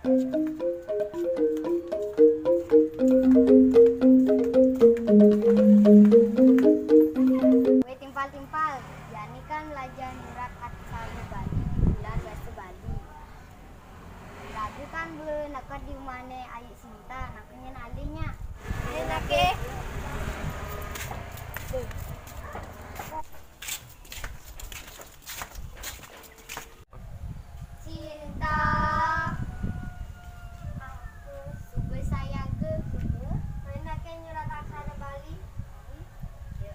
Weh timpal-timpal, yani kan belajar nyurat aksara Bali bulan bahasa Bali. Lagu kan belum nak di mana ayat Sinta, naknya nalinya. Nake. Cinta aku suka saya ke mana ke nyurat aksara Bali. Ya.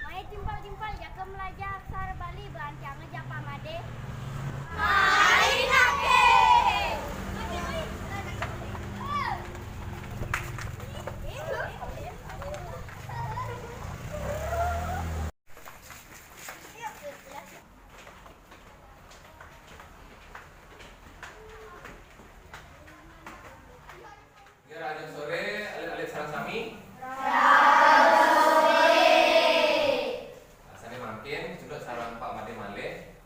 Mai timpal-timpal jaka belajar aksara Bali berancang aja pamade. Mari nake. Raja sore, alit-alit sarang sami. Asane makin juga sarang Pak Made Male.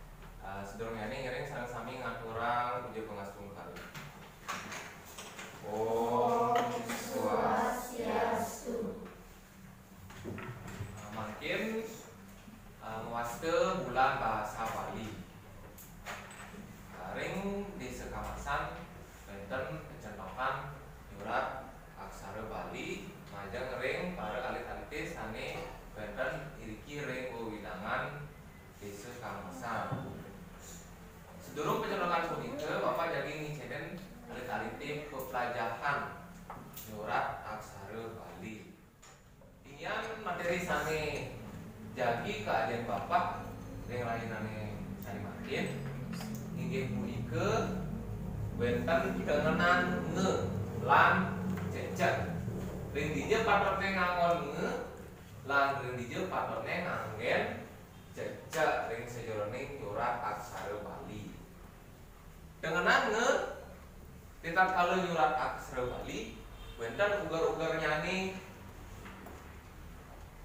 Sedurungnya ini ngiring sarang sami ngaturang puja pengasung kali. Om Swastiastu. Makin mewaste bulan bahasa Bali. Ring di sekamasan benten kecentokan nyurat aksara Bali majang ring para alit-alit sane benten iriki ring wewidangan desa kamasan. Sedurung pencelokan punika Bapak jadi ngiceden alit-alit pepelajaran nyurat aksara Bali. Inian materi sane jagi keadaan Bapak ring lainane sane makin inggih punika benten dengenan nge lan cecek ring dije patone ngangon nge lan ring dije patone nganggen cecek ring sejroning nyurat aksara Bali. Dengenan nge tiap kali nyurat aksara Bali wenten ugar-ugar nyani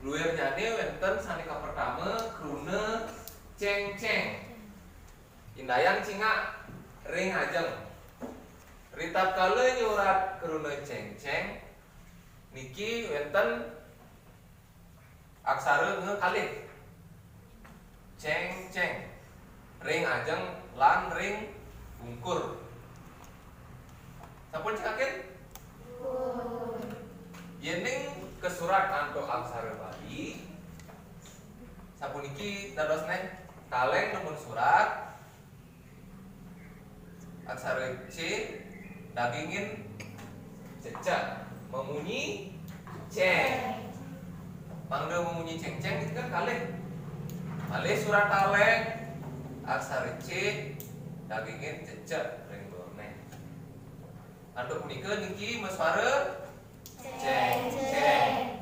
luwir nyani wenten sanika pertama krune ceng-ceng indayang cingak ring ajeng. Ritap kale nyurat krune ceng-ceng niki wenten aksara nge kalih. Ceng-ceng ring ajeng lan ring bungkur. Sampun cekaken? Yening kesurat kanto aksara Bali sapuniki dadosne kaleng nomor surat aksara C dagingin cecak memunyi ceng. Mangga memunyi ceng-ceng itu kan kalih. Kalih surat kaleng aksara C dagingin cecak ring dorne. Kanto punika niki meswara ceng-ceng.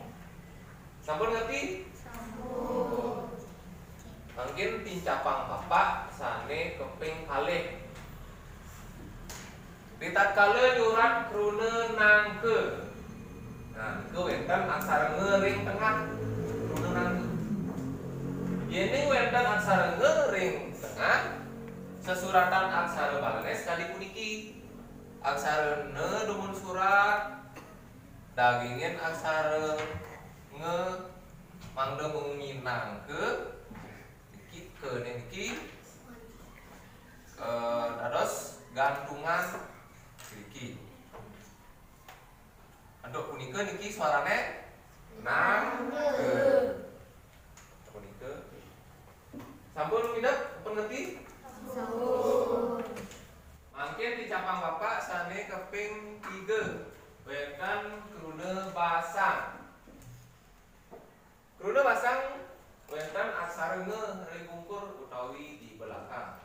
Sampun ngerti? Sampun. Mungkin tincapang Bapak sane keping kalih. Ritatkala nyurat krune nangke. Nah, niku wenten aksara nge ring tengah krune nangke. Yen wenten aksara nge ring tengah sesuratan aksara balenes kali puniki. Aksara ne dumun surat dagingin aksara nge mangda mengunyi nangke niki ke niki dados gantungan niki. Anduk punika niki suarane nangke. Punika. Sampun pindah pengerti? Sampun. Mangke dicapang Bapak sane keping 3. Wenten krune basang. Krune basang wenten aksara nge ring bungkur utawi di belakang.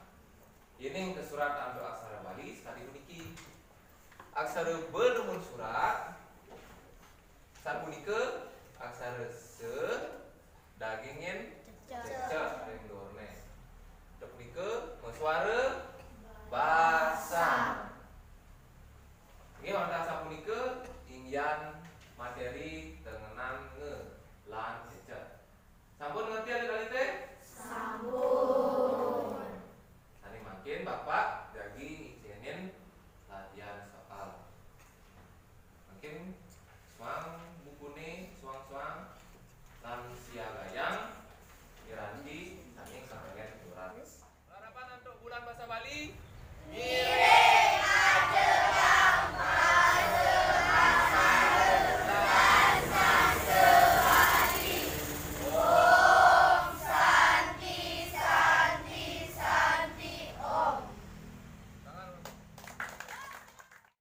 Ini ke surat anduk aksara Bali sekali puniki. Aksara B nomor surat sapunika aksara se dagingin cecek ring dorne. Punika suara